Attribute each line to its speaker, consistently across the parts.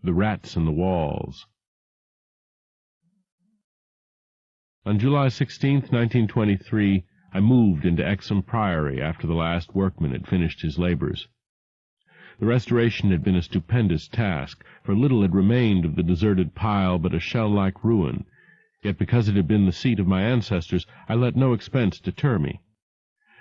Speaker 1: The Rats in the Walls. On July 16, 1923, I moved into Exham Priory after the last workman had finished his labors. The restoration had been a stupendous task, for little had remained of the deserted pile but a shell-like ruin, yet because it had been the seat of my ancestors, I let no expense deter me.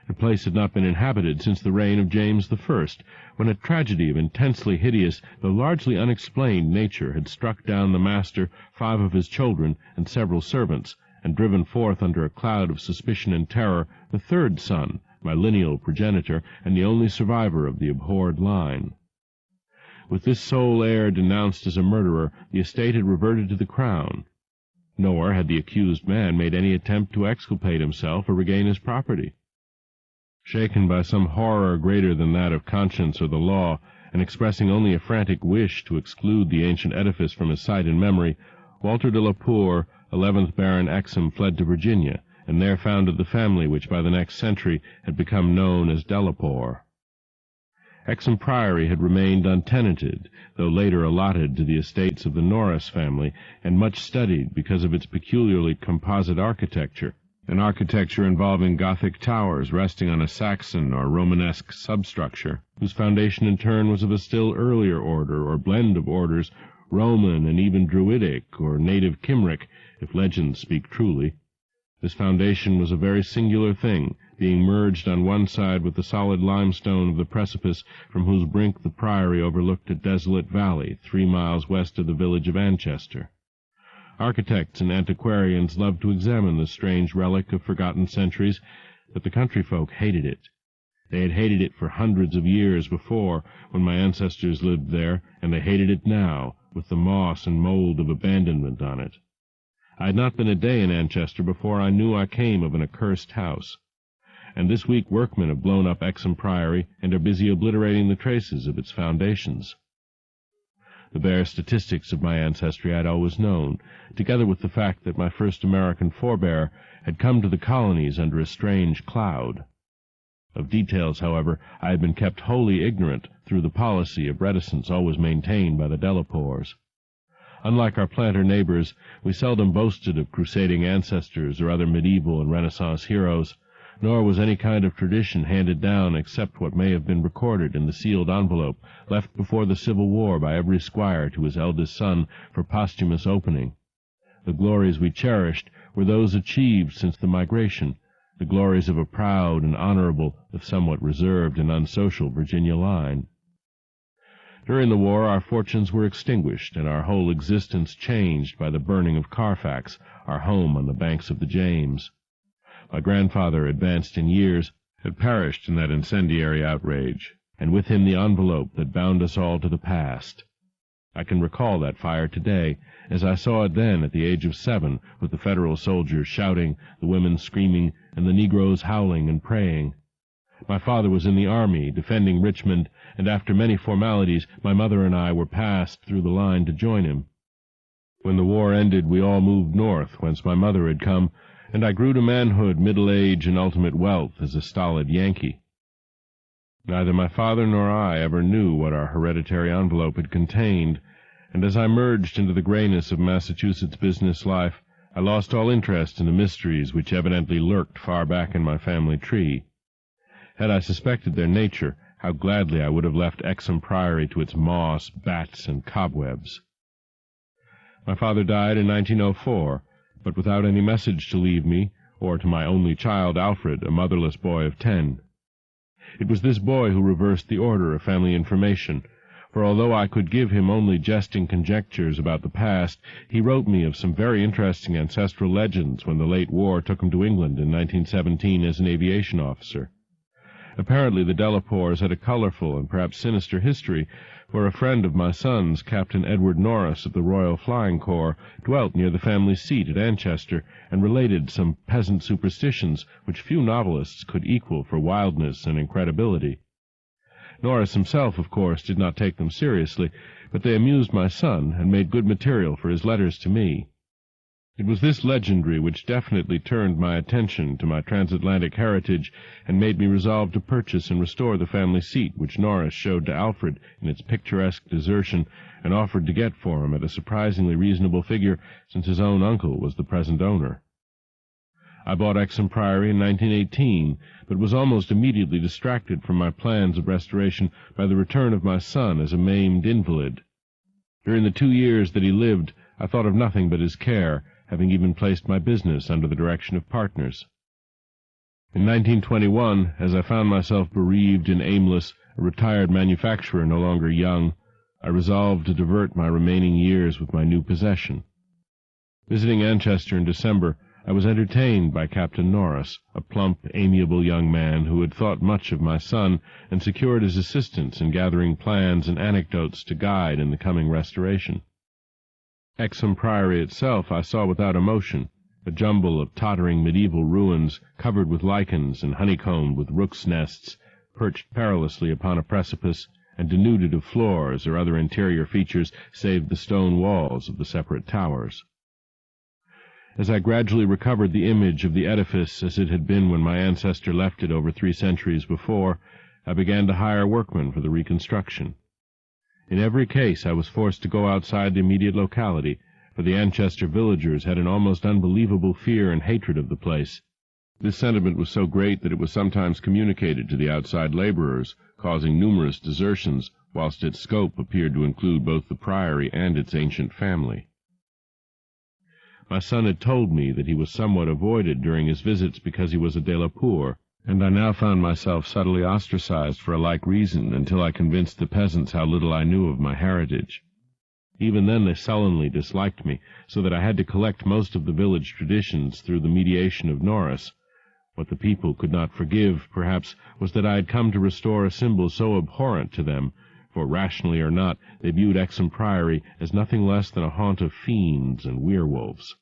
Speaker 1: The place had not been inhabited since the reign of James I, when a tragedy of intensely hideous, though largely unexplained nature had struck down the master, 5 of his children, and several servants, and driven forth under a cloud of suspicion and terror the 3rd son, my lineal progenitor, and the only survivor of the abhorred line. With this sole heir denounced as a murderer, the estate had reverted to the crown, nor had the accused man made any attempt to exculpate himself or regain his property. Shaken by some horror greater than that of conscience or the law, and expressing only a frantic wish to exclude the ancient edifice from his sight and memory, Walter de la Poer, 11th Baron Exham, fled to Virginia, and there founded the family which by the next century had become known as Delapoer. Exham Priory had remained untenanted, though later allotted to the estates of the Norris family, and much studied because of its peculiarly composite architecture, an architecture involving Gothic towers resting on a Saxon or Romanesque substructure, whose foundation in turn was of a still earlier order or blend of orders, Roman and even Druidic or native Cymric, if legends speak truly. This foundation was a very singular thing, being merged on one side with the solid limestone of the precipice from whose brink the priory overlooked a desolate valley 3 miles west of the village of Anchester. Architects and antiquarians loved to examine this strange relic of forgotten centuries, but the country folk hated it. They had hated it for hundreds of years before, when my ancestors lived there, and they hated it now, with the moss and mold of abandonment on it. I had not been a day in Anchester before I knew I came of an accursed house, and this week workmen have blown up Exham Priory and are busy obliterating the traces of its foundations. The bare statistics of my ancestry I had always known, together with the fact that my first American forebear had come to the colonies under a strange cloud. Of details, however, I had been kept wholly ignorant through the policy of reticence always maintained by the Delapoers. Unlike our planter neighbors, we seldom boasted of crusading ancestors or other medieval and Renaissance heroes, nor was any kind of tradition handed down except what may have been recorded in the sealed envelope left before the Civil War by every squire to his eldest son for posthumous opening. The glories we cherished were those achieved since the migration, the glories of a proud and honorable, if somewhat reserved and unsocial, Virginia line. During the war our fortunes were extinguished, and our whole existence changed by the burning of Carfax, our home on the banks of the James. My grandfather, advanced in years, had perished in that incendiary outrage, and with him the envelope that bound us all to the past. I can recall that fire today, as I saw it then at the age of 7, with the Federal soldiers shouting, the women screaming, and the Negroes howling and praying. My father was in the army, defending Richmond, and after many formalities, my mother and I were passed through the line to join him. When the war ended, we all moved north, whence my mother had come, and I grew to manhood, middle age, and ultimate wealth as a stolid Yankee. Neither my father nor I ever knew what our hereditary envelope had contained, and as I merged into the grayness of Massachusetts business life, I lost all interest in the mysteries which evidently lurked far back in my family tree. Had I suspected their nature, how gladly I would have left Exham Priory to its moss, bats, and cobwebs. My father died in 1904, but without any message to leave me, or to my only child, Alfred, a motherless boy of 10. It was this boy who reversed the order of family information, for although I could give him only jesting conjectures about the past, he wrote me of some very interesting ancestral legends when the late war took him to England in 1917 as an aviation officer. Apparently the Delapoers had a colorful and perhaps sinister history, for a friend of my son's, Captain Edward Norris of the Royal Flying Corps, dwelt near the family seat at Anchester, and related some peasant superstitions which few novelists could equal for wildness and incredibility. Norris himself, of course, did not take them seriously, but they amused my son, and made good material for his letters to me. It was this legendary which definitely turned my attention to my transatlantic heritage and made me resolve to purchase and restore the family seat which Norris showed to Alfred in its picturesque desertion and offered to get for him at a surprisingly reasonable figure, since his own uncle was the present owner. I bought Exham Priory in 1918, but was almost immediately distracted from my plans of restoration by the return of my son as a maimed invalid. During the 2 years that he lived, I thought of nothing but his care, having even placed my business under the direction of partners. In 1921, as I found myself bereaved and aimless, a retired manufacturer no longer young, I resolved to divert my remaining years with my new possession. Visiting Anchester in December, I was entertained by Captain Norris, a plump, amiable young man who had thought much of my son and secured his assistance in gathering plans and anecdotes to guide in the coming restoration. Exham Priory itself I saw without emotion, a jumble of tottering medieval ruins covered with lichens and honeycombed with rooks' nests, perched perilously upon a precipice, and denuded of floors or other interior features save the stone walls of the separate towers. As I gradually recovered the image of the edifice as it had been when my ancestor left it over 3 centuries before, I began to hire workmen for the reconstruction. In every case I was forced to go outside the immediate locality, for the Anchester villagers had an almost unbelievable fear and hatred of the place. This sentiment was so great that it was sometimes communicated to the outside laborers, causing numerous desertions, whilst its scope appeared to include both the priory and its ancient family. My son had told me that he was somewhat avoided during his visits because he was a Delacour, and I now found myself subtly ostracized for a like reason until I convinced the peasants how little I knew of my heritage. Even then they sullenly disliked me, so that I had to collect most of the village traditions through the mediation of Norris. What the people could not forgive, perhaps, was that I had come to restore a symbol so abhorrent to them, for, rationally or not, they viewed Exham Priory as nothing less than a haunt of fiends and werewolves.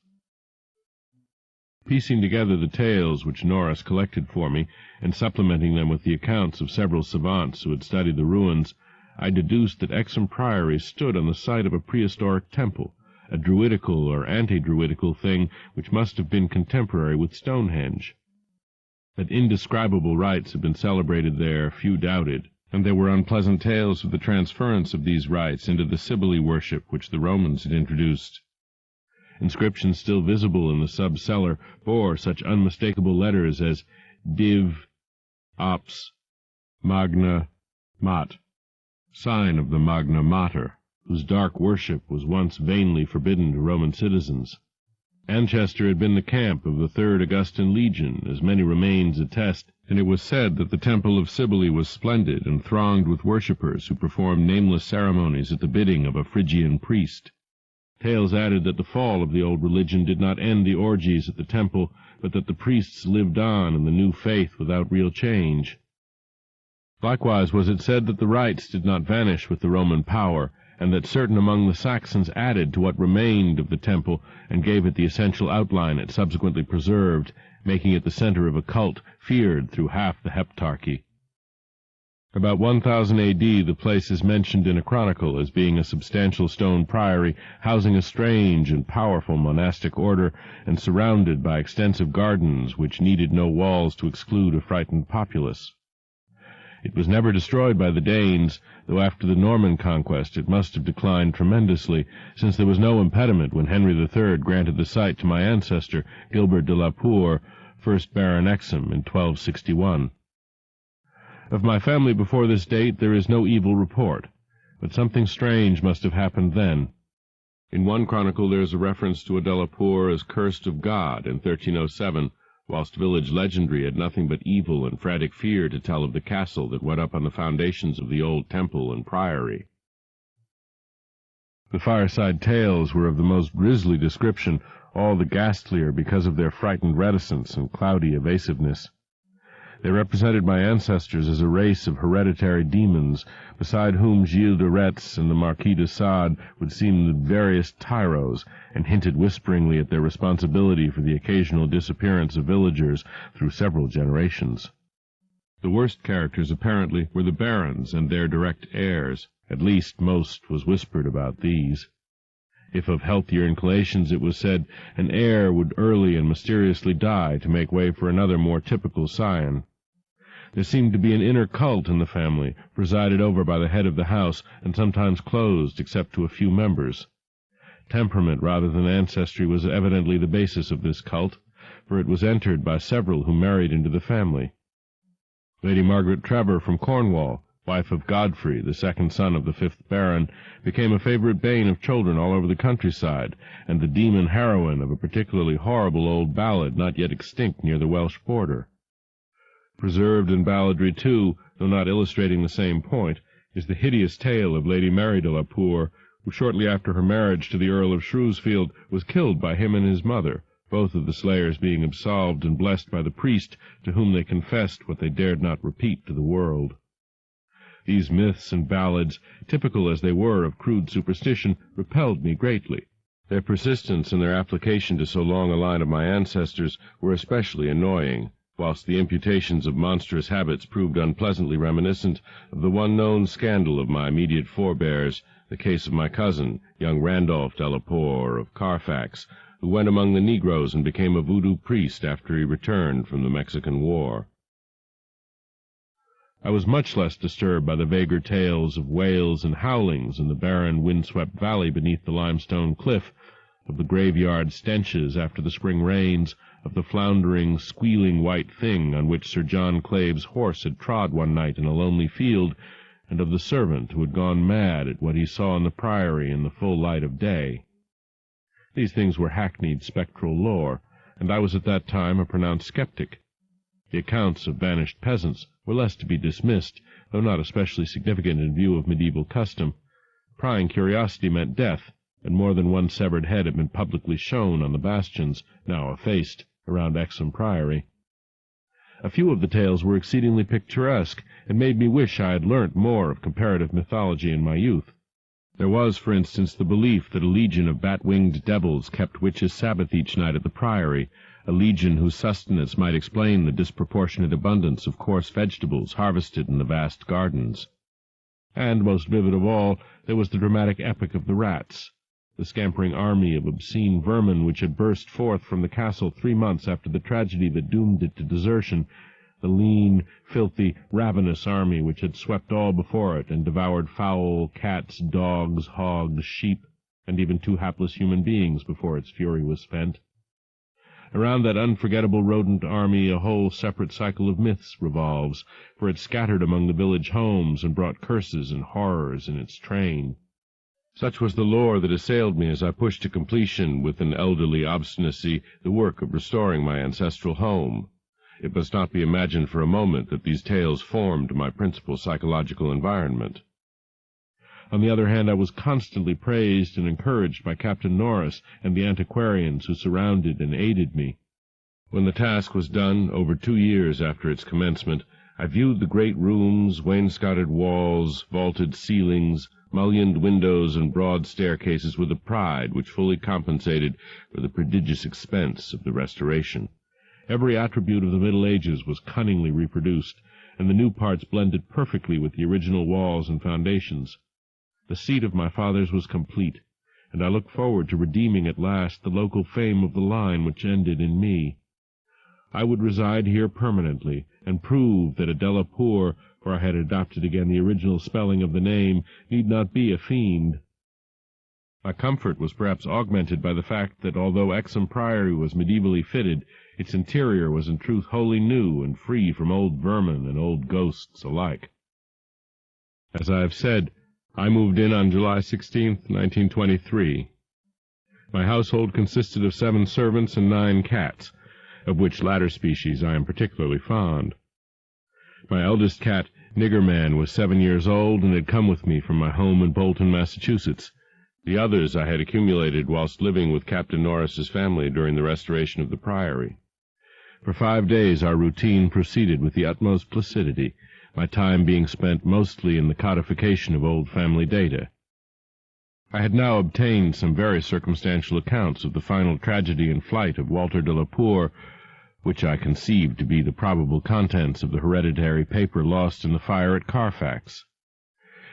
Speaker 1: Piecing together the tales which Norris collected for me, and supplementing them with the accounts of several savants who had studied the ruins, I deduced that Exham Priory stood on the site of a prehistoric temple, a druidical or anti-druidical thing which must have been contemporary with Stonehenge. That indescribable rites had been celebrated there, few doubted, and there were unpleasant tales of the transference of these rites into the Cybele worship which the Romans had introduced. Inscriptions still visible in the sub-cellar bore such unmistakable letters as Div. Ops. Magna Mat, sign of the Magna Mater, whose dark worship was once vainly forbidden to Roman citizens. Anchester had been the camp of the 3rd Augustan Legion, as many remains attest, and it was said that the temple of Cybele was splendid and thronged with worshippers who performed nameless ceremonies at the bidding of a Phrygian priest. Tales added that the fall of the old religion did not end the orgies at the temple, but that the priests lived on in the new faith without real change. Likewise was it said that the rites did not vanish with the Roman power, and that certain among the Saxons added to what remained of the temple and gave it the essential outline it subsequently preserved, making it the center of a cult feared through half the Heptarchy. About 1000 A.D. the place is mentioned in a chronicle as being a substantial stone priory housing a strange and powerful monastic order and surrounded by extensive gardens which needed no walls to exclude a frightened populace. It was never destroyed by the Danes, though after the Norman conquest it must have declined tremendously, since there was no impediment when Henry III granted the site to my ancestor, Gilbert de la Poer, 1st Baron Exham, in 1261. Of my family before this date there is no evil report, but something strange must have happened then. In one chronicle there is a reference to a de la Poer as cursed of God in 1307, whilst village legendary had nothing but evil and frantic fear to tell of the castle that went up on the foundations of the old temple and priory. The fireside tales were of the most grisly description, all the ghastlier because of their frightened reticence and cloudy evasiveness. They represented my ancestors as a race of hereditary demons, beside whom Gilles de Retz and the Marquis de Sade would seem the veriest tyros, and hinted whisperingly at their responsibility for the occasional disappearance of villagers through several generations. The worst characters, apparently, were the barons and their direct heirs. At least most was whispered about these. If of healthier inclinations, it was said, an heir would early and mysteriously die to make way for another more typical scion. There seemed to be an inner cult in the family, presided over by the head of the house, and sometimes closed except to a few members. Temperament rather than ancestry was evidently the basis of this cult, for it was entered by several who married into the family. Lady Margaret Trevor from Cornwall, wife of Godfrey, the second son of the 5th Baron, became a favorite bane of children all over the countryside, and the demon heroine of a particularly horrible old ballad not yet extinct near the Welsh border. Preserved in balladry, too, though not illustrating the same point, is the hideous tale of Lady Mary de la Poer, who shortly after her marriage to the Earl of Shrewsfield was killed by him and his mother, both of the slayers being absolved and blessed by the priest, to whom they confessed what they dared not repeat to the world. These myths and ballads, typical as they were of crude superstition, repelled me greatly. Their persistence and their application to so long a line of my ancestors were especially annoying, whilst the imputations of monstrous habits proved unpleasantly reminiscent of the one known scandal of my immediate forebears, the case of my cousin, young Randolph de la Poer of Carfax, who went among the Negroes and became a voodoo priest after he returned from the Mexican War. I was much less disturbed by the vaguer tales of wails and howlings in the barren, wind-swept valley beneath the limestone cliff, of the graveyard stenches after the spring rains, of the floundering, squealing white thing on which Sir John Clave's horse had trod one night in a lonely field, and of the servant who had gone mad at what he saw in the priory in the full light of day. These things were hackneyed spectral lore, and I was at that time a pronounced skeptic. The accounts of vanished peasants were less to be dismissed, though not especially significant in view of medieval custom. Prying curiosity meant death, and more than one severed head had been publicly shown on the bastions, now effaced, around Exham Priory. A few of the tales were exceedingly picturesque, and made me wish I had learnt more of comparative mythology in my youth. There was, for instance, the belief that a legion of bat-winged devils kept witches' Sabbath each night at the Priory, a legion whose sustenance might explain the disproportionate abundance of coarse vegetables harvested in the vast gardens. And, most vivid of all, there was the dramatic epic of the rats, the scampering army of obscene vermin which had burst forth from the castle 3 months after the tragedy that doomed it to desertion, the lean, filthy, ravenous army which had swept all before it and devoured fowl, cats, dogs, hogs, sheep, and even 2 hapless human beings before its fury was spent. Around that unforgettable rodent army a whole separate cycle of myths revolves, for it scattered among the village homes and brought curses and horrors in its train. Such was the lore that assailed me as I pushed to completion, with an elderly obstinacy, the work of restoring my ancestral home. It must not be imagined for a moment that these tales formed my principal psychological environment. On the other hand, I was constantly praised and encouraged by Captain Norris and the antiquarians who surrounded and aided me. When the task was done, over 2 years after its commencement, I viewed the great rooms, wainscoted walls, vaulted ceilings, mullioned windows, and broad staircases with a pride which fully compensated for the prodigious expense of the restoration. Every attribute of the Middle Ages was cunningly reproduced, and the new parts blended perfectly with the original walls and foundations. The seat of my fathers was complete, and I looked forward to redeeming at last the local fame of the line which ended in me. I would reside here permanently, and prove that a de la Poer, for I had adopted again the original spelling of the name, need not be a fiend. My comfort was perhaps augmented by the fact that although Exham Priory was medievally fitted, its interior was in truth wholly new and free from old vermin and old ghosts alike. As I have said, I moved in on July 16, 1923. My household consisted of 7 servants and 9 cats, of which latter species I am particularly fond. My eldest cat, Niggerman, was 7 years old and had come with me from my home in Bolton, Massachusetts. The others I had accumulated whilst living with Captain Norris's family during the restoration of the Priory. For 5 days our routine proceeded with the utmost placidity, my time being spent mostly in the codification of old family data. I had now obtained some very circumstantial accounts of the final tragedy and flight of Walter de la Poer, which I conceived to be the probable contents of the hereditary paper lost in the fire at Carfax.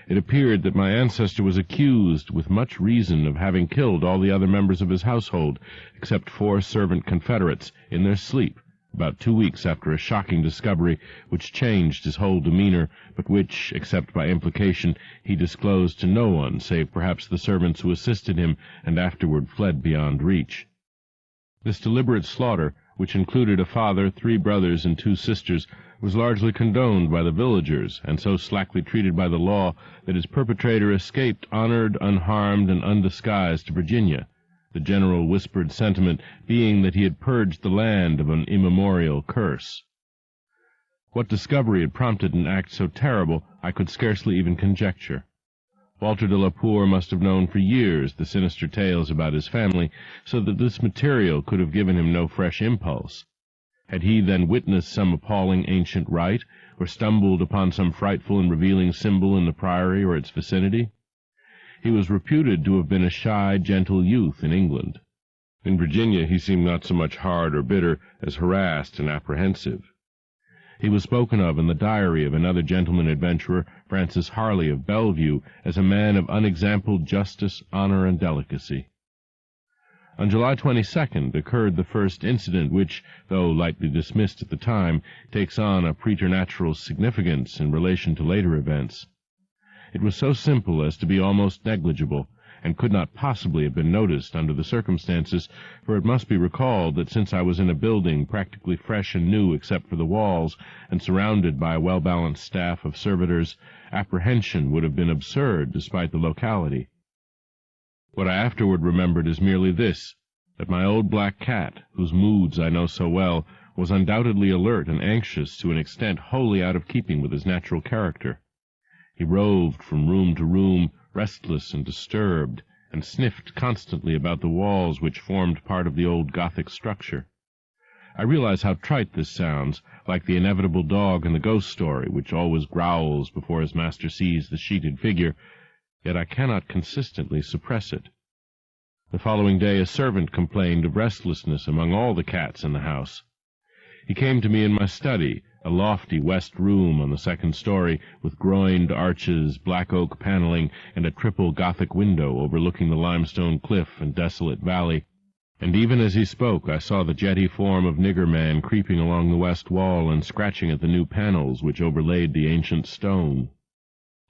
Speaker 1: It appeared that my ancestor was accused, with much reason, of having killed all the other members of his household, except 4 servant confederates, in their sleep, about 2 weeks after a shocking discovery which changed his whole demeanor, but which, except by implication, he disclosed to no one, save perhaps the servants who assisted him and afterward fled beyond reach. This deliberate slaughter, which included a father, 3 brothers, and 2 sisters, was largely condoned by the villagers, and so slackly treated by the law that its perpetrator escaped honored, unharmed, and undisguised to Virginia, the general whispered sentiment being that he had purged the land of an immemorial curse. What discovery had prompted an act so terrible I could scarcely even conjecture. Walter de la Poer must have known for years the sinister tales about his family, so that this material could have given him no fresh impulse. Had he then witnessed some appalling ancient rite, or stumbled upon some frightful and revealing symbol in the priory or its vicinity? He was reputed to have been a shy, gentle youth in England. In Virginia he seemed not so much hard or bitter as harassed and apprehensive. He was spoken of in the diary of another gentleman adventurer, Francis Harley of Bellevue, as a man of unexampled justice, honor, and delicacy. On July 22nd occurred the first incident which, though lightly dismissed at the time, takes on a preternatural significance in relation to later events. It was so simple as to be almost negligible, and could not possibly have been noticed under the circumstances, for it must be recalled that since I was in a building practically fresh and new except for the walls, and surrounded by a well-balanced staff of servitors, apprehension would have been absurd despite the locality. What I afterward remembered is merely this, that my old black cat, whose moods I know so well, was undoubtedly alert and anxious to an extent wholly out of keeping with his natural character. He roved from room to room, restless and disturbed, and sniffed constantly about the walls which formed part of the old Gothic structure. I realize how trite this sounds, like the inevitable dog in the ghost story, which always growls before his master sees the sheeted figure, yet I cannot consistently suppress it. The following day a servant complained of restlessness among all the cats in the house. He came to me in my study, a lofty west room on the 2nd story, with groined arches, black oak paneling, and a triple Gothic window overlooking the limestone cliff and desolate valley, and even as he spoke I saw the jetty form of Nigger Man creeping along the west wall and scratching at the new panels which overlaid the ancient stone.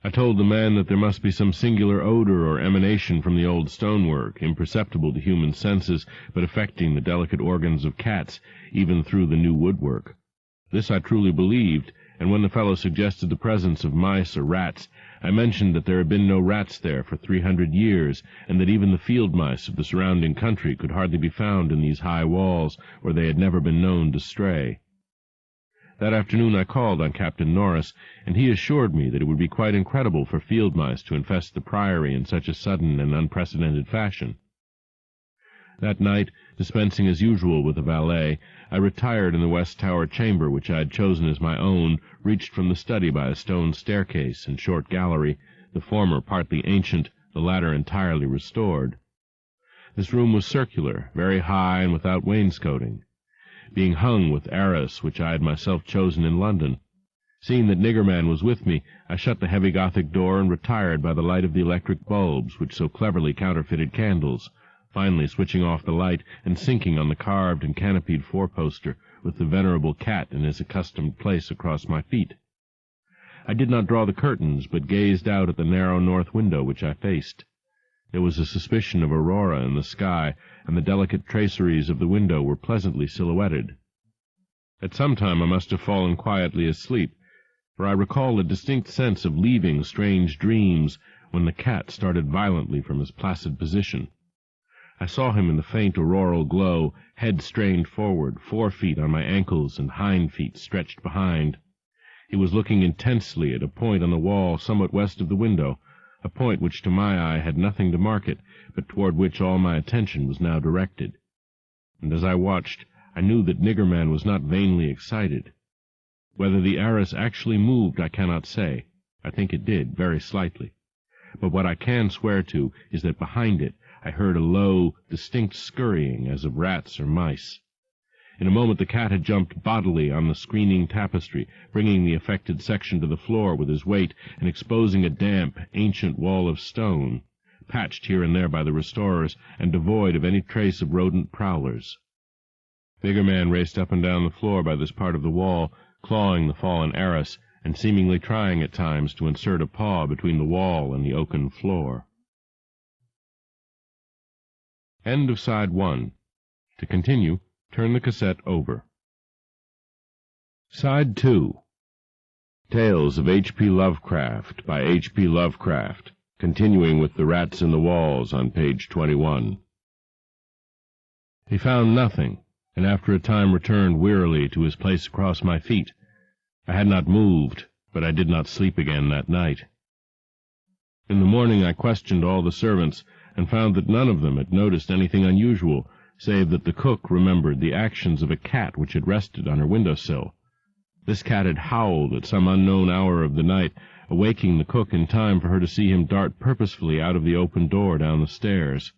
Speaker 1: I told the man that there must be some singular odor or emanation from the old stonework, imperceptible to human senses, but affecting the delicate organs of cats, even through the new woodwork. This I truly believed, and when the fellow suggested the presence of mice or rats, I mentioned that there had been no rats there for 300 years, and that even the field mice of the surrounding country could hardly be found in these high walls, where they had never been known to stray. That afternoon I called on Captain Norris, and he assured me that it would be quite incredible for field mice to infest the priory in such a sudden and unprecedented fashion. That night, dispensing as usual with the valet, I retired in the west tower chamber which I had chosen as my own, reached from the study by a stone staircase and short gallery, the former partly ancient, the latter entirely restored. This room was circular, very high and without wainscoting, being hung with arras which I had myself chosen in London. Seeing that Nigger Man was with me, I shut the heavy Gothic door and retired by the light of the electric bulbs which so cleverly counterfeited candles, finally switching off the light and sinking on the carved and canopied four-poster with the venerable cat in his accustomed place across my feet. I did not draw the curtains, but gazed out at the narrow north window which I faced. There was a suspicion of aurora in the sky, and the delicate traceries of the window were pleasantly silhouetted. At some time I must have fallen quietly asleep, for I recall a distinct sense of leaving strange dreams when the cat started violently from his placid position. I saw him in the faint auroral glow, head strained forward, 4 feet on my ankles and hind feet stretched behind. He was looking intensely at a point on the wall somewhat west of the window, a point which to my eye had nothing to mark it, but toward which all my attention was now directed. And as I watched, I knew that Nigger Man was not vainly excited. Whether the arras actually moved I cannot say. I think it did, very slightly. But what I can swear to is that behind it I heard a low, distinct scurrying as of rats or mice. In a moment the cat had jumped bodily on the screening tapestry, bringing the affected section to the floor with his weight and exposing a damp, ancient wall of stone, patched here and there by the restorers and devoid of any trace of rodent prowlers. Niggerman raced up and down the floor by this part of the wall, clawing the fallen arras, and seemingly trying at times to insert a paw between the wall and the oaken floor. End of Side 1. To continue, turn the cassette over. Side 2. Tales of H.P. Lovecraft by H.P. Lovecraft, continuing with The Rats in the Walls on page 21. He found nothing, and after a time returned wearily to his place across my feet. I had not moved, but I did not sleep again that night. In the morning I questioned all the servants, and found that none of them had noticed anything unusual, save that the cook remembered the actions of a cat which had rested on her window-sill. This cat had howled at some unknown hour of the night, awaking the cook in time for her to see him dart purposefully out of the open door down the stairs.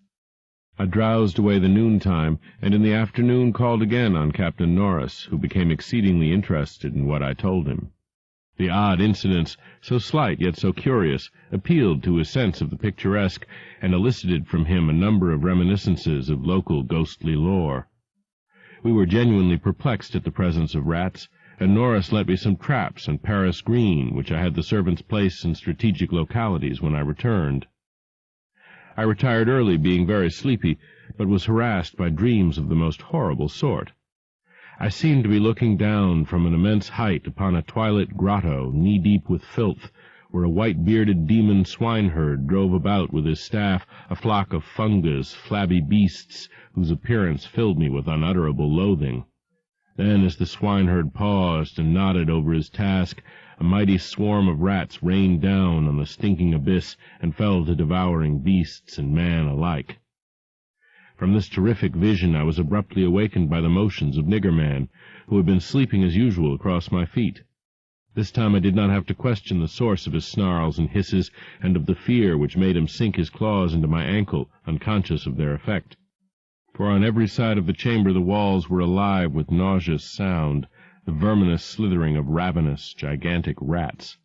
Speaker 1: I drowsed away the noontime, and in the afternoon called again on Captain Norris, who became exceedingly interested in what I told him. The odd incidents, so slight yet so curious, appealed to his sense of the picturesque, and elicited from him a number of reminiscences of local ghostly lore. We were genuinely perplexed at the presence of rats, and Norris lent me some traps and Paris green, which I had the servants place in strategic localities when I returned. I retired early, being very sleepy, but was harassed by dreams of the most horrible sort. I seemed to be looking down from an immense height upon a twilit grotto, knee-deep with filth, where a white-bearded demon swineherd drove about with his staff a flock of fungus, flabby beasts, whose appearance filled me with unutterable loathing. Then, as the swineherd paused and nodded over his task, a mighty swarm of rats rained down on the stinking abyss and fell to devouring beasts and man alike. From this terrific vision I was abruptly awakened by the motions of Niggerman, who had been sleeping as usual across my feet. This time I did not have to question the source of his snarls and hisses, and of the fear which made him sink his claws into my ankle, unconscious of their effect. For on every side of the chamber the walls were alive with nauseous sound, the verminous slithering of ravenous, gigantic rats.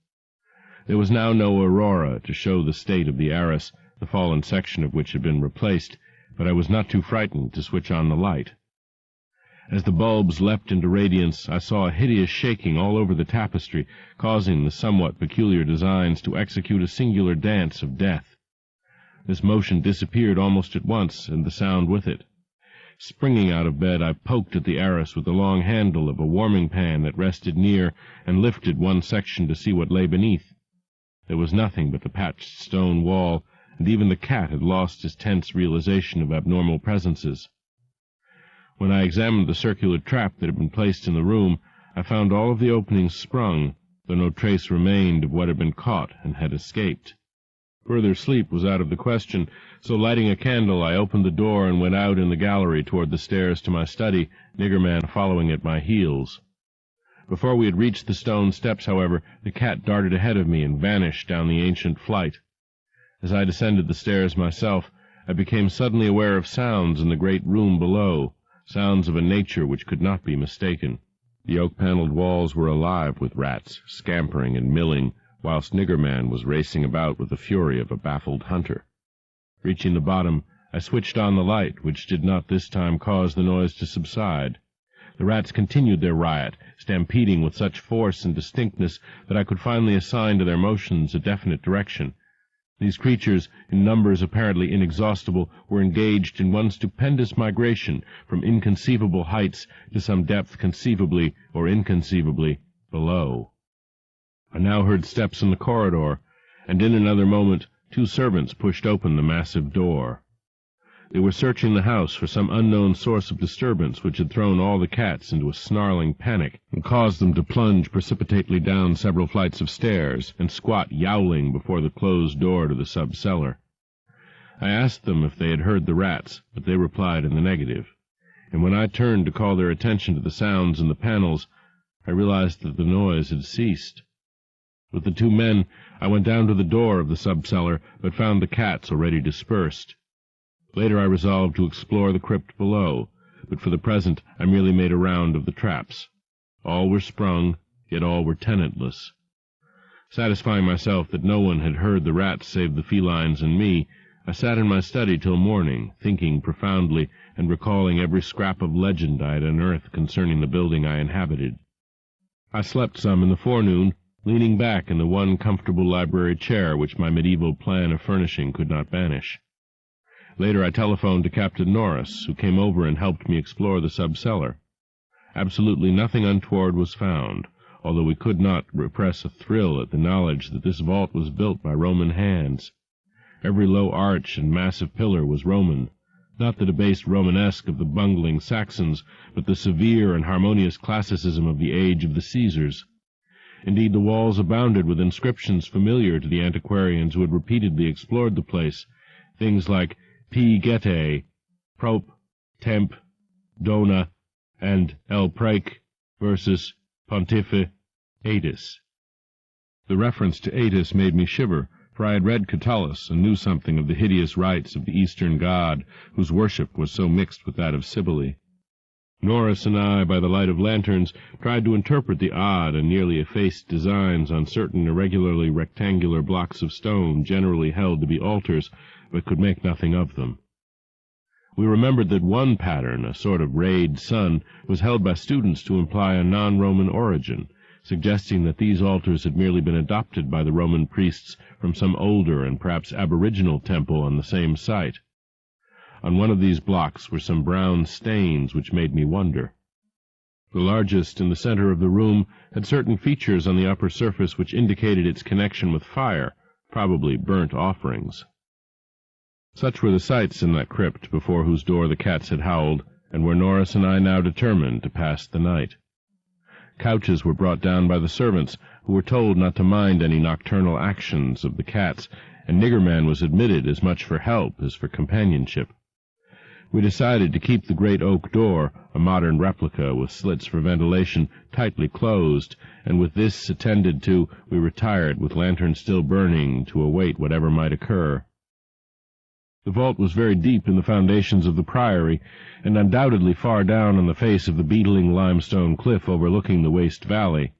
Speaker 1: There was now no aurora to show the state of the arras, the fallen section of which had been replaced, but I was not too frightened to switch on the light. As the bulbs leapt into radiance, I saw a hideous shaking all over the tapestry, causing the somewhat peculiar designs to execute a singular dance of death. This motion disappeared almost at once, and the sound with it. Springing out of bed, I poked at the arras with the long handle of a warming-pan that rested near, and lifted one section to see what lay beneath. There was nothing but the patched stone wall, and even the cat had lost his tense realization of abnormal presences. When I examined the circular trap that had been placed in the room, I found all of the openings sprung, though no trace remained of what had been caught and had escaped. Further sleep was out of the question, so lighting a candle I opened the door and went out in the gallery toward the stairs to my study, Niggerman following at my heels. Before we had reached the stone steps, however, the cat darted ahead of me and vanished down the ancient flight. As I descended the stairs myself, I became suddenly aware of sounds in the great room below, sounds of a nature which could not be mistaken. The oak-paneled walls were alive with rats, scampering and milling, whilst Niggerman was racing about with the fury of a baffled hunter. Reaching the bottom, I switched on the light, which did not this time cause the noise to subside. The rats continued their riot, stampeding with such force and distinctness that I could finally assign to their motions a definite direction. These creatures, in numbers apparently inexhaustible, were engaged in one stupendous migration from inconceivable heights to some depth conceivably or inconceivably below. I now heard steps in the corridor, and in another moment 2 servants pushed open the massive door. They were searching the house for some unknown source of disturbance which had thrown all the cats into a snarling panic and caused them to plunge precipitately down several flights of stairs and squat yowling before the closed door to the sub-cellar. I asked them if they had heard the rats, but they replied in the negative, and when I turned to call their attention to the sounds in the panels, I realized that the noise had ceased. With the 2 men, I went down to the door of the sub-cellar, but found the cats already dispersed. Later I resolved to explore the crypt below, but for the present I merely made a round of the traps. All were sprung, yet all were tenantless. Satisfying myself that no one had heard the rats save the felines and me, I sat in my study till morning, thinking profoundly and recalling every scrap of legend I had unearthed concerning the building I inhabited. I slept some in the forenoon, leaning back in the one comfortable library chair which my medieval plan of furnishing could not banish. Later I telephoned to Captain Norris, who came over and helped me explore the sub-cellar. Absolutely nothing untoward was found, although we could not repress a thrill at the knowledge that this vault was built by Roman hands. Every low arch and massive pillar was Roman, not the debased Romanesque of the bungling Saxons, but the severe and harmonious classicism of the age of the Caesars. Indeed, the walls abounded with inscriptions familiar to the antiquarians who had repeatedly explored the place, things like P. Gete, Prop, Temp, Dona, and El Praec versus Pontife Aetus. The reference to Aetus made me shiver, for I had read Catullus and knew something of the hideous rites of the Eastern god, whose worship was so mixed with that of Cybele. Norris and I, by the light of lanterns, tried to interpret the odd and nearly effaced designs on certain irregularly rectangular blocks of stone generally held to be altars, but could make nothing of them. We remembered that one pattern, a sort of rayed sun, was held by students to imply a non-Roman origin, suggesting that these altars had merely been adopted by the Roman priests from some older and perhaps aboriginal temple on the same site. On one of these blocks were some brown stains which made me wonder. The largest, in the center of the room, had certain features on the upper surface which indicated its connection with fire, probably burnt offerings. Such were the sights in that crypt before whose door the cats had howled, and where Norris and I now determined to pass the night. Couches were brought down by the servants, who were told not to mind any nocturnal actions of the cats, and Niggerman was admitted as much for help as for companionship. We decided to keep the great oak door, a modern replica with slits for ventilation, tightly closed, and with this attended to, we retired with lanterns still burning to await whatever might occur. The vault was very deep in the foundations of the priory, and undoubtedly far down on the face of the beetling limestone cliff overlooking the waste valley.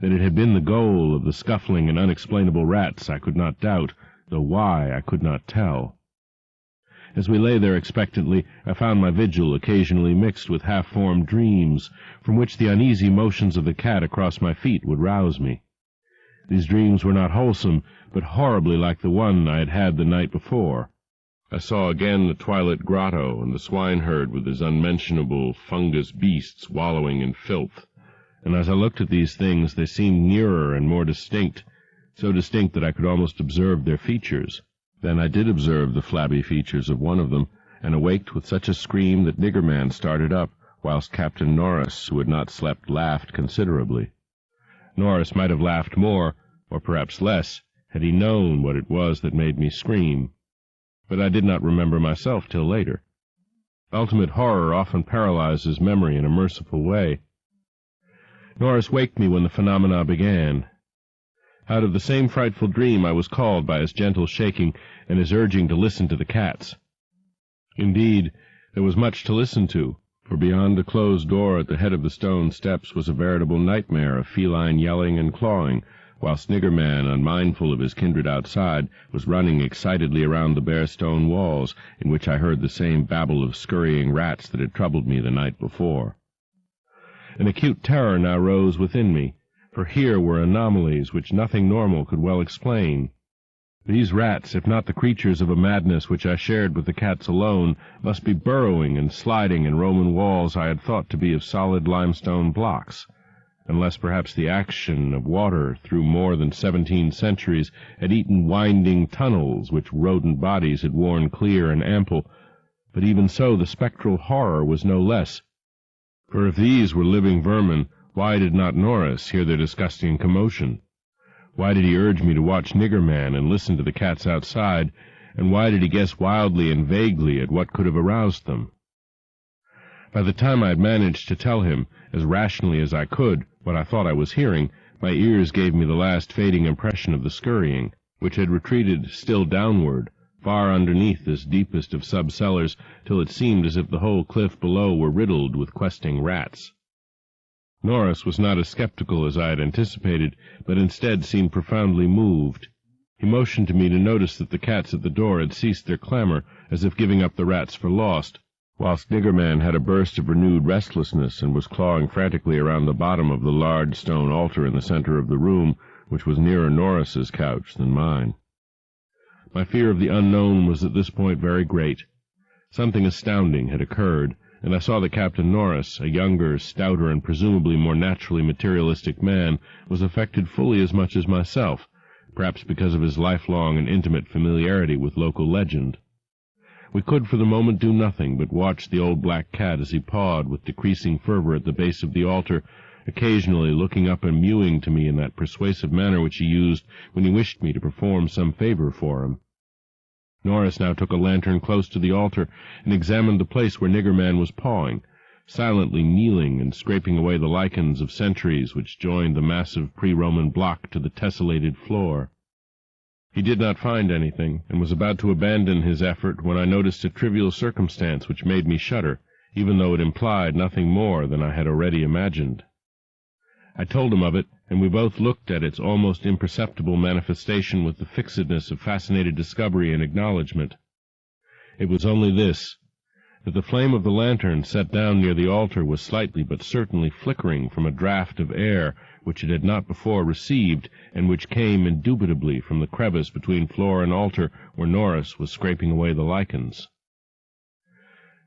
Speaker 1: That it had been the goal of the scuffling and unexplainable rats I could not doubt, though why I could not tell. As we lay there expectantly, I found my vigil occasionally mixed with half-formed dreams, from which the uneasy motions of the cat across my feet would rouse me. These dreams were not wholesome, but horribly like the one I had had the night before. I saw again the twilit grotto and the swineherd with his unmentionable fungus beasts wallowing in filth, and as I looked at these things they seemed nearer and more distinct, so distinct that I could almost observe their features. Then I did observe the flabby features of one of them, and awaked with such a scream that Niggerman started up, whilst Captain Norris, who had not slept, laughed considerably. Norris might have laughed more, or perhaps less, had he known what it was that made me scream. But I did not remember myself till later. Ultimate horror often paralyzes memory in a merciful way. Norris waked me when the phenomena began. Out of the same frightful dream I was called by his gentle shaking and his urging to listen to the cats. Indeed, there was much to listen to, for beyond the closed door at the head of the stone steps was a veritable nightmare of feline yelling and clawing, whilst Niggerman, unmindful of his kindred outside, was running excitedly around the bare stone walls, in which I heard the same babble of scurrying rats that had troubled me the night before. An acute terror now rose within me, for here were anomalies which nothing normal could well explain. These rats, if not the creatures of a madness which I shared with the cats alone, must be burrowing and sliding in Roman walls I had thought to be of solid limestone blocks, unless perhaps the action of water through more than 17 centuries had eaten winding tunnels which rodent bodies had worn clear and ample. But even so the spectral horror was no less, for if these were living vermin, why did not Norris hear their disgusting commotion? Why did he urge me to watch Niggerman and listen to the cats outside, and why did he guess wildly and vaguely at what could have aroused them? By the time I had managed to tell him, as rationally as I could, what I thought I was hearing, my ears gave me the last fading impression of the scurrying, which had retreated still downward, far underneath this deepest of sub-cellars, till it seemed as if the whole cliff below were riddled with questing rats. Norris was not as skeptical as I had anticipated, but instead seemed profoundly moved. He motioned to me to notice that the cats at the door had ceased their clamor, as if giving up the rats for lost, whilst Niggerman had a burst of renewed restlessness and was clawing frantically around the bottom of the large stone altar in the center of the room, which was nearer Norris's couch than mine. My fear of the unknown was at this point very great. Something astounding had occurred, and I saw that Captain Norris, a younger, stouter, and presumably more naturally materialistic man, was affected fully as much as myself, perhaps because of his lifelong and intimate familiarity with local legend. We could for the moment do nothing but watch the old black cat as he pawed with decreasing fervor at the base of the altar, occasionally looking up and mewing to me in that persuasive manner which he used when he wished me to perform some favor for him. Norris now took a lantern close to the altar and examined the place where Niggerman was pawing, silently kneeling and scraping away the lichens of centuries which joined the massive pre-Roman block to the tessellated floor. He did not find anything, and was about to abandon his effort when I noticed a trivial circumstance which made me shudder, even though it implied nothing more than I had already imagined. I told him of it, and we both looked at its almost imperceptible manifestation with the fixedness of fascinated discovery and acknowledgment. It was only this, that the flame of the lantern set down near the altar was slightly but certainly flickering from a draught of air which it had not before received, and which came indubitably from the crevice between floor and altar where Norris was scraping away the lichens.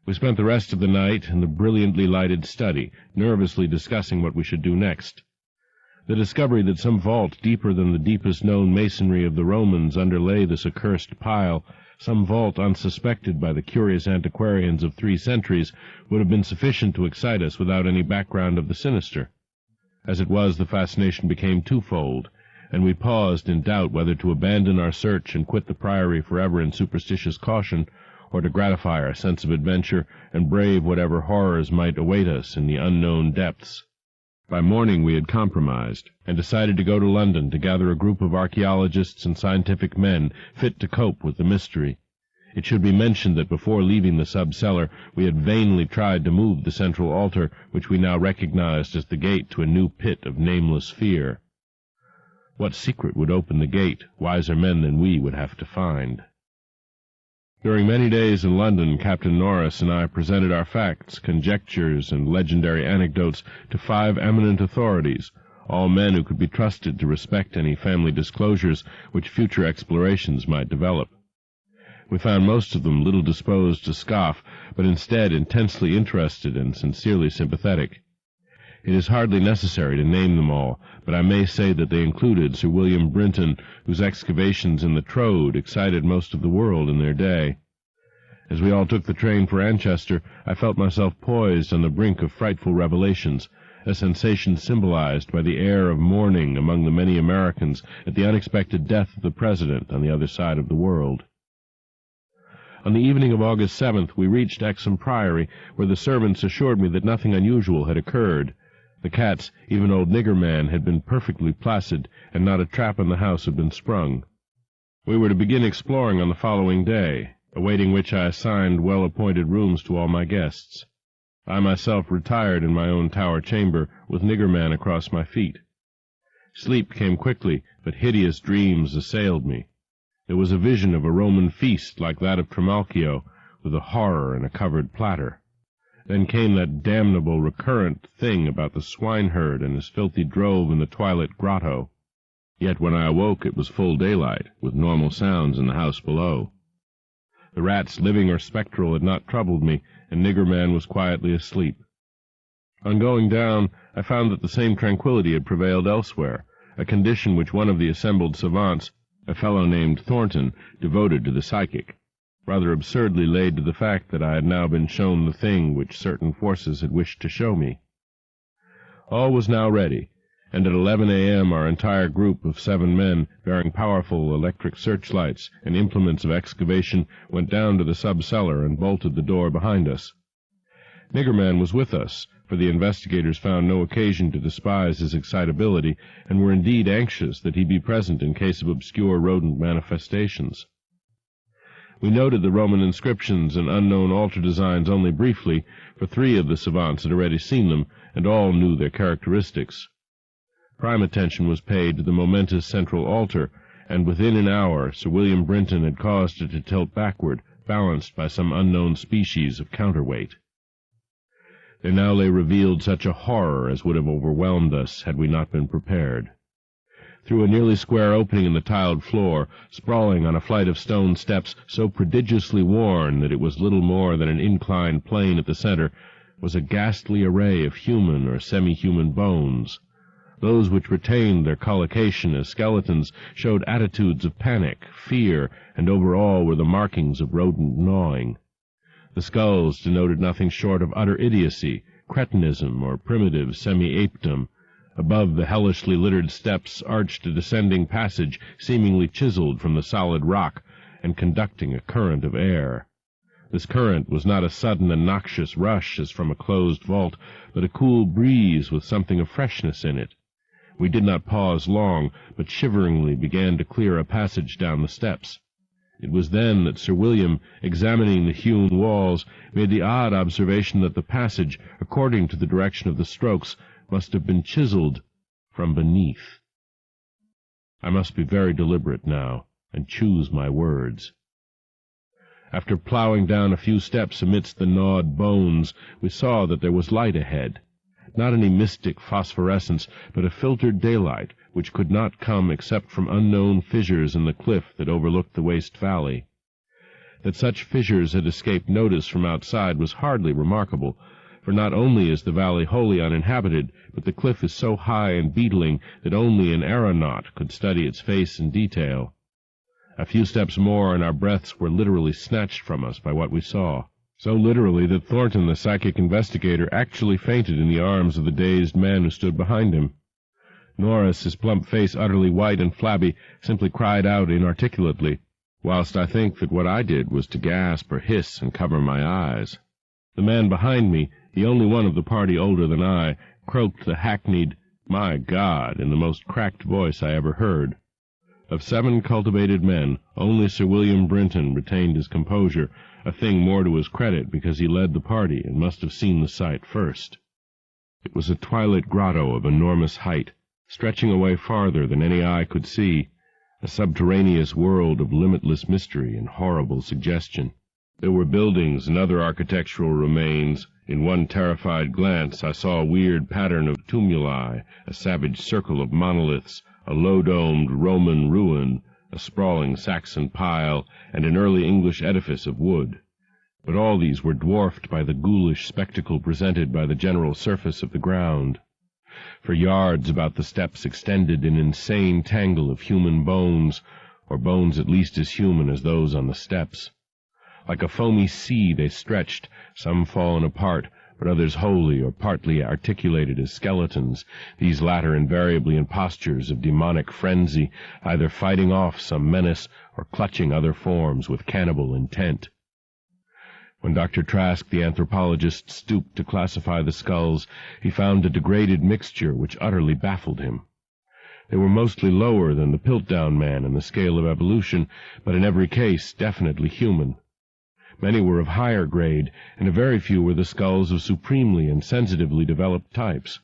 Speaker 1: We spent the rest of the night in the brilliantly lighted study, nervously discussing what we should do next. The discovery that some vault deeper than the deepest known masonry of the Romans underlay this accursed pile, some vault unsuspected by the curious antiquarians of 3 centuries, would have been sufficient to excite us without any background of the sinister. As it was, the fascination became twofold, and we paused in doubt whether to abandon our search and quit the priory forever in superstitious caution, or to gratify our sense of adventure and brave whatever horrors might await us in the unknown depths. By morning we had compromised, and decided to go to London to gather a group of archaeologists and scientific men fit to cope with the mystery. It should be mentioned that before leaving the sub-cellar we had vainly tried to move the central altar, which we now recognized as the gate to a new pit of nameless fear. What secret would open the gate, wiser men than we would have to find. During many days in London, Captain Norris and I presented our facts, conjectures, and legendary anecdotes to 5 eminent authorities, all men who could be trusted to respect any family disclosures which future explorations might develop. We found most of them little disposed to scoff, but instead intensely interested and sincerely sympathetic. It is hardly necessary to name them all, but I may say that they included Sir William Brinton, whose excavations in the Trode excited most of the world in their day. As we all took the train for Anchester, I felt myself poised on the brink of frightful revelations, a sensation symbolized by the air of mourning among the many Americans at the unexpected death of the President on the other side of the world. On the evening of August 7th, we reached Exham Priory, where the servants assured me that nothing unusual had occurred. The cats, even old Niggerman, had been perfectly placid, and not a trap in the house had been sprung. We were to begin exploring on the following day, awaiting which I assigned well-appointed rooms to all my guests. I myself retired in my own tower chamber, with Niggerman across my feet. Sleep came quickly, but hideous dreams assailed me. There was a vision of a Roman feast like that of Trimalchio, with a horror in a covered platter. Then came that damnable recurrent thing about the swineherd and his filthy drove in the twilit grotto. Yet when I awoke it was full daylight, with normal sounds in the house below. The rats, living or spectral, had not troubled me, and Niggerman was quietly asleep. On going down, I found that the same tranquillity had prevailed elsewhere, a condition which one of the assembled savants, a fellow named Thornton, devoted to the psychic, rather absurdly laid to the fact that I had now been shown the thing which certain forces had wished to show me. All was now ready, and at 11 a.m. our entire group of 7 men, bearing powerful electric searchlights and implements of excavation, went down to the sub-cellar and bolted the door behind us. Niggerman was with us, for the investigators found no occasion to despise his excitability, and were indeed anxious that he be present in case of obscure rodent manifestations. We noted the Roman inscriptions and unknown altar designs only briefly, for 3 of the savants had already seen them, and all knew their characteristics. Prime attention was paid to the momentous central altar, and within an hour Sir William Brinton had caused it to tilt backward, balanced by some unknown species of counterweight. There now lay revealed such a horror as would have overwhelmed us had we not been prepared. Through a nearly square opening in the tiled floor, sprawling on a flight of stone steps so prodigiously worn that it was little more than an inclined plane at the center, was a ghastly array of human or semi-human bones. Those which retained their collocation as skeletons showed attitudes of panic, fear, and over all were the markings of rodent gnawing. The skulls denoted nothing short of utter idiocy, cretinism, or primitive semi-apedom. Above the hellishly littered steps arched a descending passage seemingly chiseled from the solid rock and conducting a current of air. This current was not a sudden and noxious rush as from a closed vault, but a cool breeze with something of freshness in it. We did not pause long, but shiveringly began to clear a passage down the steps. It was then that Sir William, examining the hewn walls, made the odd observation that the passage, according to the direction of the strokes, must have been chiseled from beneath. I must be very deliberate now, and choose my words. After ploughing down a few steps amidst the gnawed bones, we saw that there was light ahead. Not any mystic phosphorescence, but a filtered daylight, which could not come except from unknown fissures in the cliff that overlooked the waste valley. That such fissures had escaped notice from outside was hardly remarkable, for not only is the valley wholly uninhabited, but the cliff is so high and beetling that only an aeronaut could study its face in detail. A few steps more, and our breaths were literally snatched from us by what we saw. So literally that Thornton, the psychic investigator, actually fainted in the arms of the dazed man who stood behind him. Norris, his plump face utterly white and flabby, simply cried out inarticulately, whilst I think that what I did was to gasp or hiss and cover my eyes. The man behind me, the only one of the party older than I, croaked the hackneyed, "My God," in the most cracked voice I ever heard. Of 7 cultivated men, only Sir William Brinton retained his composure, a thing more to his credit because he led the party and must have seen the sight first. It was a twilit grotto of enormous height, stretching away farther than any eye could see, a subterraneous world of limitless mystery and horrible suggestion. There were buildings and other architectural remains. In one terrified glance I saw a weird pattern of tumuli, a savage circle of monoliths, a low-domed Roman ruin, a sprawling Saxon pile, and an early English edifice of wood. But all these were dwarfed by the ghoulish spectacle presented by the general surface of the ground. For yards about the steps extended an insane tangle of human bones, or bones at least as human as those on the steps. Like a foamy sea they stretched, some fallen apart, but others wholly or partly articulated as skeletons, these latter invariably in postures of demonic frenzy, either fighting off some menace or clutching other forms with cannibal intent. When Dr. Trask, the anthropologist, stooped to classify the skulls, he found a degraded mixture which utterly baffled him. They were mostly lower than the Piltdown man in the scale of evolution, but in every case definitely human. Many were of higher grade, and a very few were the skulls of supremely and sensitively developed types.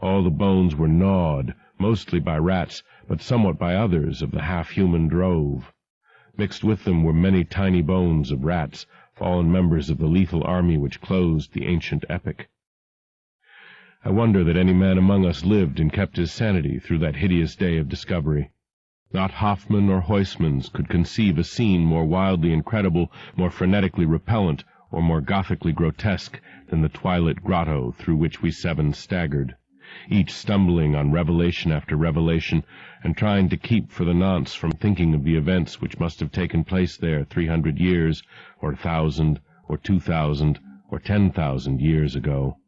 Speaker 1: All the bones were gnawed, mostly by rats, but somewhat by others of the half-human drove. Mixed with them were many tiny bones of rats, fallen members of the lethal army which closed the ancient epoch. I wonder that any man among us lived and kept his sanity through that hideous day of discovery. Not Hoffman or Huysmans could conceive a scene more wildly incredible, more frenetically repellent, or more gothically grotesque than the twilit grotto through which we 7 staggered, each stumbling on revelation after revelation, and trying to keep for the nonce from thinking of the events which must have taken place there 300 years, or 1,000, or 2,000, or 10,000 years ago.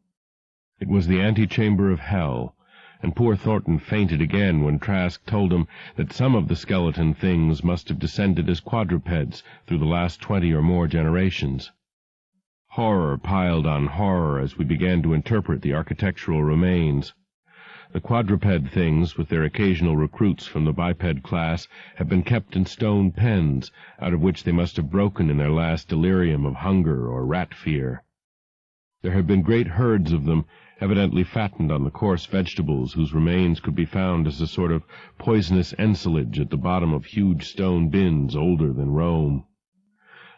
Speaker 1: It was the antechamber of hell, and poor Thornton fainted again when Trask told him that some of the skeleton things must have descended as quadrupeds through the last 20 or more generations. Horror piled on horror as we began to interpret the architectural remains. The quadruped things, with their occasional recruits from the biped class, have been kept in stone pens, out of which they must have broken in their last delirium of hunger or rat fear. There have been great herds of them, evidently fattened on the coarse vegetables whose remains could be found as a sort of poisonous ensilage at the bottom of huge stone bins older than Rome.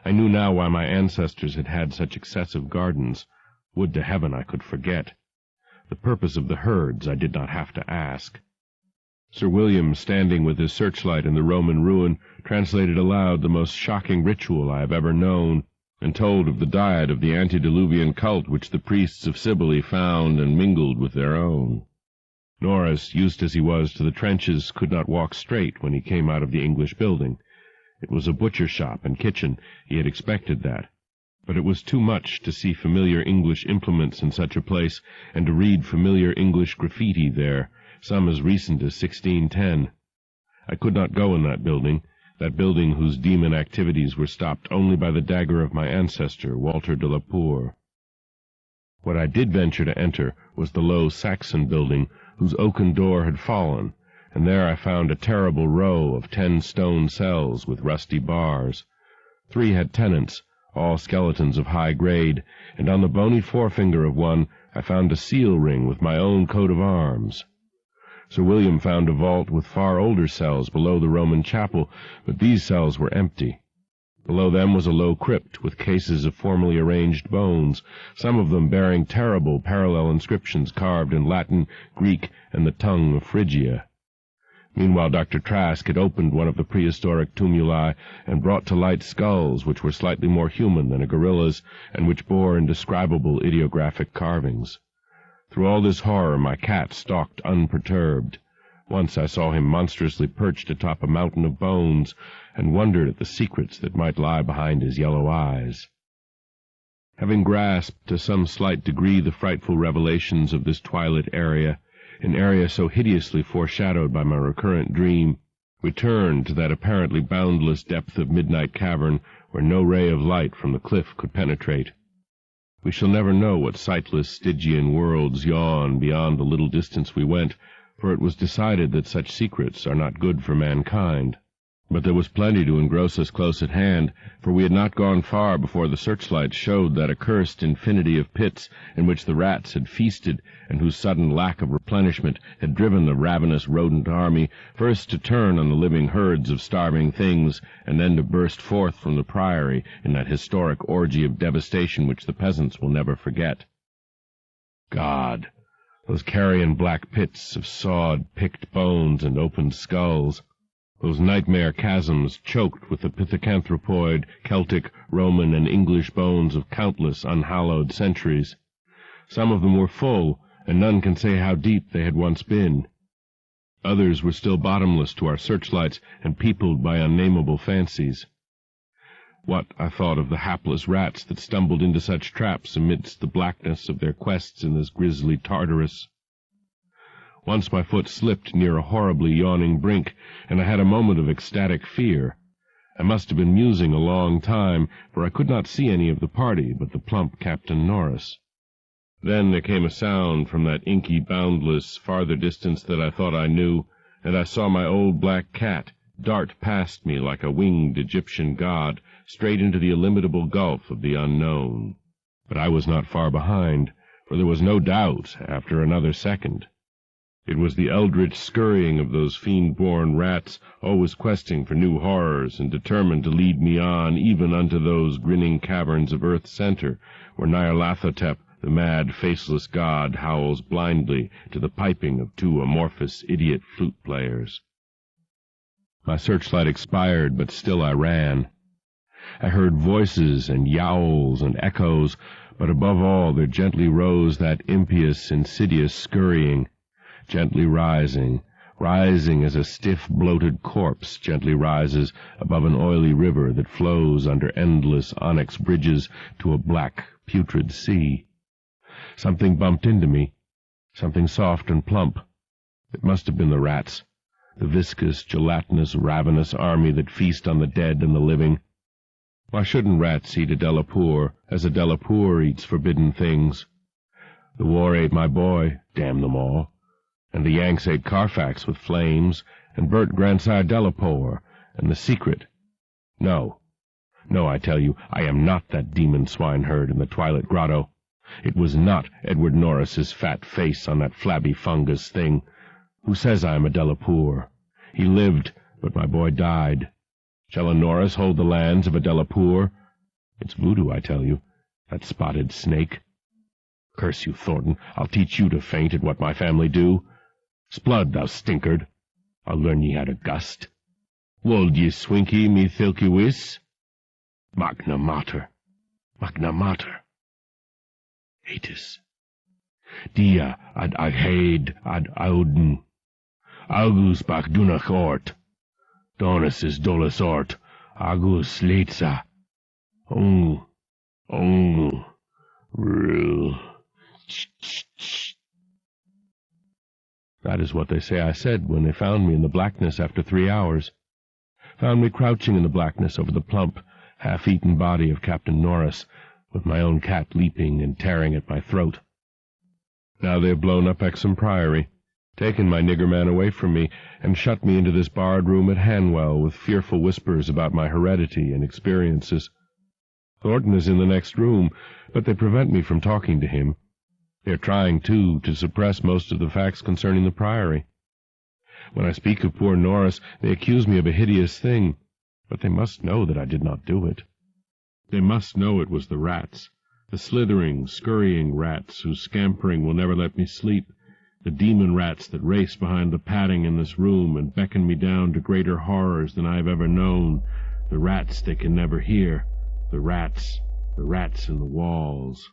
Speaker 1: I knew now why my ancestors had had such excessive gardens. Would to heaven I could forget. The purpose of the herds I did not have to ask. Sir William, standing with his searchlight in the Roman ruin, translated aloud the most shocking ritual I have ever known, and told of the diet of the antediluvian cult which the priests of Cybele found and mingled with their own. Norris, used as he was to the trenches, could not walk straight when he came out of the English building. It was a butcher shop and kitchen. He had expected that. But it was too much to see familiar English implements in such a place, and to read familiar English graffiti there, some as recent as 1610. I could not go in that building whose demon activities were stopped only by the dagger of my ancestor, Walter de la Poer. What I did venture to enter was the low Saxon building, whose oaken door had fallen, and there I found a terrible row of 10 stone cells with rusty bars. 3 had tenants, all skeletons of high grade, and on the bony forefinger of one I found a seal ring with my own coat of arms. Sir William found a vault with far older cells below the Roman chapel, but these cells were empty. Below them was a low crypt with cases of formally arranged bones, some of them bearing terrible parallel inscriptions carved in Latin, Greek, and the tongue of Phrygia. Meanwhile, Dr. Trask had opened one of the prehistoric tumuli and brought to light skulls which were slightly more human than a gorilla's, and which bore indescribable ideographic carvings. Through all this horror my cat stalked unperturbed. Once I saw him monstrously perched atop a mountain of bones, and wondered at the secrets that might lie behind his yellow eyes. Having grasped to some slight degree the frightful revelations of this twilit area, an area so hideously foreshadowed by my recurrent dream, we turned to that apparently boundless depth of midnight cavern where no ray of light from the cliff could penetrate. We shall never know what sightless Stygian worlds yawn beyond the little distance we went, for it was decided that such secrets are not good for mankind. But there was plenty to engross us close at hand, for we had not gone far before the searchlight showed that accursed infinity of pits in which the rats had feasted, and whose sudden lack of replenishment had driven the ravenous rodent army first to turn on the living herds of starving things, and then to burst forth from the priory in that historic orgy of devastation which the peasants will never forget. God! Those carrion black pits of sawed, picked bones and opened skulls! Those nightmare chasms choked with the pithecanthropoid, Celtic, Roman, and English bones of countless unhallowed centuries. Some of them were full, and none can say how deep they had once been. Others were still bottomless to our searchlights and peopled by unnameable fancies. What, I thought, of the hapless rats that stumbled into such traps amidst the blackness of their quests in this grisly Tartarus? Once my foot slipped near a horribly yawning brink, and I had a moment of ecstatic fear. I must have been musing a long time, for I could not see any of the party but the plump Captain Norris. Then there came a sound from that inky, boundless, farther distance that I thought I knew, and I saw my old black cat dart past me like a winged Egyptian god, straight into the illimitable gulf of the unknown. But I was not far behind, for there was no doubt after another second. It was the eldritch scurrying of those fiend-born rats, always questing for new horrors, and determined to lead me on even unto those grinning caverns of earth's center, where Nyarlathotep, the mad, faceless god, howls blindly to the piping of 2 amorphous idiot flute-players. My searchlight expired, but still I ran. I heard voices and yowls and echoes, but above all there gently rose that impious, insidious scurrying, gently rising as a stiff, bloated corpse gently rises above an oily river that flows under endless onyx bridges to a black, putrid sea. Something bumped into me, something soft and plump. It must have been the rats, the viscous, gelatinous, ravenous army that feast on the dead and the living. Why shouldn't rats eat a Delapour, as a Delapour eats forbidden things? The war ate my boy, damn them all. And the Yanks ate Carfax with flames, and burnt Grandsire Delapour, and the secret. No, I tell you, I am not that demon swineherd in the Twilit Grotto. It was not Edward Norris's fat face on that flabby fungus thing. Who says I am a Delapour? He lived, but my boy died. Shall a Norris hold the lands of a Delapour? It's voodoo, I tell you, that spotted snake. Curse you, Thornton, I'll teach you to faint at what my family do. Splud, thou stinkard, I'll learn ye how to gust. Wold ye swinky me thilky wis? Magna mater, magna mater. Atis. Dia ad aghaid ad auden. August bach dunach ort. Donus is dolus ort. Agus leitza. Rule. That is what they say I said when they found me in the blackness after 3 hours. Found me crouching in the blackness over the plump, half-eaten body of Captain Norris, with my own cat leaping and tearing at my throat. Now they have blown up Exham Priory, taken my nigger man away from me, and shut me into this barred room at Hanwell with fearful whispers about my heredity and experiences. Thornton is in the next room, but they prevent me from talking to him. They are trying, too, to suppress most of the facts concerning the Priory. When I speak of poor Norris, they accuse me of a hideous thing, but they must know that I did not do it. They must know it was the rats, the slithering, scurrying rats whose scampering will never let me sleep, the demon rats that race behind the padding in this room and beckon me down to greater horrors than I have ever known, the rats they can never hear, the rats in the walls.